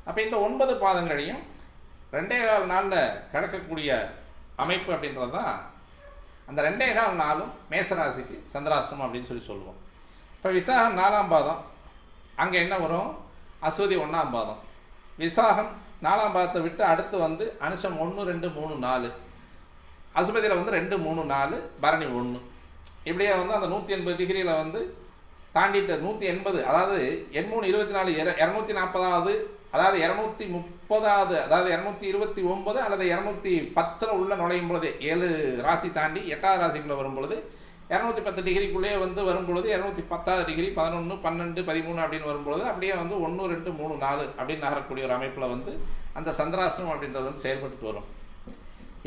அப்போ இந்த 9 பாதங்களையும் 2.25 நாளில் கடக்கக்கூடிய அமைப்பு அப்படின்றது தான் அந்த 2.25 நாளும் மேசராசிக்கு சந்திராஷ்டமம் அப்படின்னு சொல்லுவோம். இப்போ விசாகம் 4ஆம் பாதம், அங்கே என்ன வரும்? அஸ்வதி 1ஆம் பாதம். விசாகம் 4ஆம் பாதத்தை விட்டு அடுத்து வந்து அனுஷம் 1, 2, 3, 4, அசுபதியில் வந்து 2, 3, 4, பரணி 1. இப்படியே வந்து அந்த 180 டிகிரியில் வந்து தாண்டிட்டு 180, அதாவது 83, 24, 240, அதாவது 230, அதாவது 229 அல்லது 210 உள்ள நுழையும் பொழுது 7 ராசி தாண்டி 8ஆவது ராசிக்குள்ளே வரும் பொழுது 210 டிகிரிக்குள்ளே வந்து வரும்பொழுது 210 டிகிரி, 11, 12, 13 அப்படின்னு வரும்பொழுது அப்படியே வந்து 1, 2, 3, 4 அப்படின்னு நகரக்கூடிய ஒரு அமைப்பில் வந்து அந்த சந்திராஷ்டமம் அப்படின்றது வந்து செயல்பட்டு வரும்.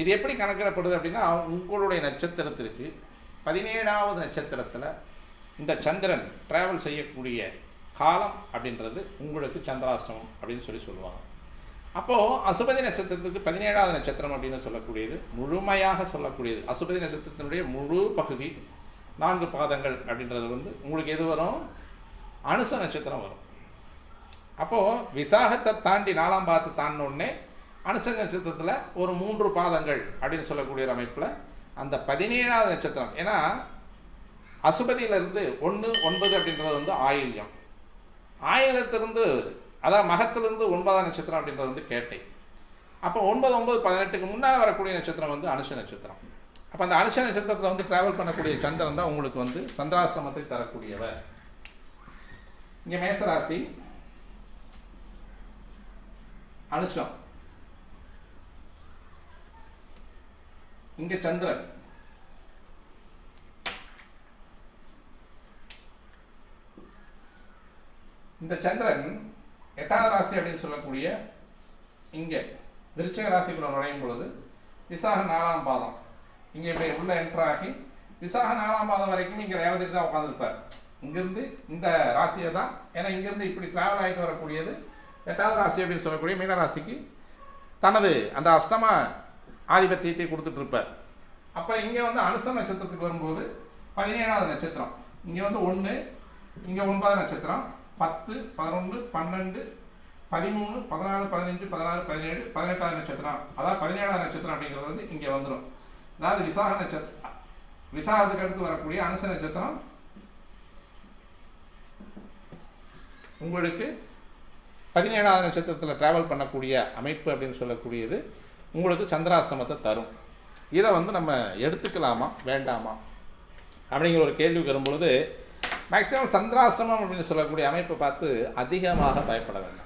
இது எப்படி கணக்கிடப்படுது அப்படின்னா, உங்களுடைய நட்சத்திரத்திற்கு 17ஆவது நட்சத்திரத்தில் இந்த சந்திரன் டிராவல் செய்யக்கூடிய காலம் அப்படின்றது உங்களுக்கு சந்திராஷ்டமம் அப்படின்னு சொல்லுவாங்க. அப்போது அசுபதி நட்சத்திரத்துக்கு 17ஆவது நட்சத்திரம் அப்படின்னு சொல்லக்கூடியது, முழுமையாக சொல்லக்கூடியது அசுபதி நட்சத்திரத்தினுடைய முழு பகுதி 4 பாதங்கள் அப்படின்றது வந்து உங்களுக்கு எது வரும்? அனுச நட்சத்திரம் வரும். அப்போது விசாகத்தை தாண்டி 4ஆம் பாதத்தை தாண்டினோடனே அனுச நட்சத்திரத்தில் ஒரு 3 பாதங்கள் அப்படின்னு சொல்லக்கூடிய ஒரு அமைப்பில் அந்த 17ஆவது நட்சத்திரம், ஏன்னா அசுபதியிலிருந்து 1, 9 அப்படின்றது வந்து ஆயில்யம், ஆயிலத்திலிருந்து அதாவது மகத்திலிருந்து 9ஆம் நட்சத்திரம் அப்படின்றது வந்து கேட்டை. அப்போ 9, 9, 18க்கு முன்னால் வரக்கூடிய நட்சத்திரம் வந்து அனுஷ நட்சத்திரம். அப்போ அந்த அனுஷ நட்சத்திரத்தில் வந்து டிராவல் பண்ணக்கூடிய சந்திரன் தான் உங்களுக்கு வந்து சந்திராசிரமத்தை தரக்கூடியவர். இங்கே மேசராசி அனுஷம், இங்கே சந்திரன், இந்த சந்திரன் 8ஆவது ராசி அப்படின்னு சொல்லக்கூடிய இங்கே விருச்சிக ராசிக்குள்ள நுழையும் பொழுது விசாகம் 4ஆம் பாதம் இங்கே இப்படி உள்ள என்ட்ராகி விசாகம் 4ஆம் பாதம் வரைக்கும் இங்கே ரேவதிக்கு தான் உட்காந்துருப்பார். இங்கிருந்து இந்த ராசியை தான், ஏன்னா இங்கிருந்து இப்படி டிராவல் ஆகிட்டு வரக்கூடியது 8ஆவது ராசி அப்படின்னு சொல்லக்கூடிய மீனராசிக்கு தனது அந்த அஷ்டம ஆதிபத்தியத்தை கொடுத்துட்ருப்பார். அப்போ இங்கே வந்து அனுச நட்சத்திரத்துக்கு வரும்போது 17ஆவது நட்சத்திரம், இங்கே வந்து 1, இங்கே 9ஆவது நட்சத்திரம், 10, 11, 12, 13, 14, 15, 16, 17, 18ஆவது நட்சத்திரம், அதாவது 17ஆவது நட்சத்திரம் அப்படிங்கிறது வந்து இங்கே வந்துடும். அதாவது விசாக நட்சத்திரம், விசாகத்துக்கு அடுத்து வரக்கூடிய அனுச நட்சத்திரம் உங்களுக்கு 17ஆவது நட்சத்திரத்தில் டிராவல் பண்ணக்கூடிய அமைப்பு அப்படின்னு சொல்லக்கூடியது உங்களுக்கு சந்திராசிரமத்தை தரும். இதை வந்து நம்ம எடுத்துக்கலாமா வேண்டாமா அப்படிங்கிற ஒரு கேள்வி வரும்பொழுது மேக்ஸிமம் சந்திராசிரமம் அப்படின்னு சொல்லக்கூடிய அமைப்பை பார்த்து அதிகமாக பயப்பட வேண்டாம்.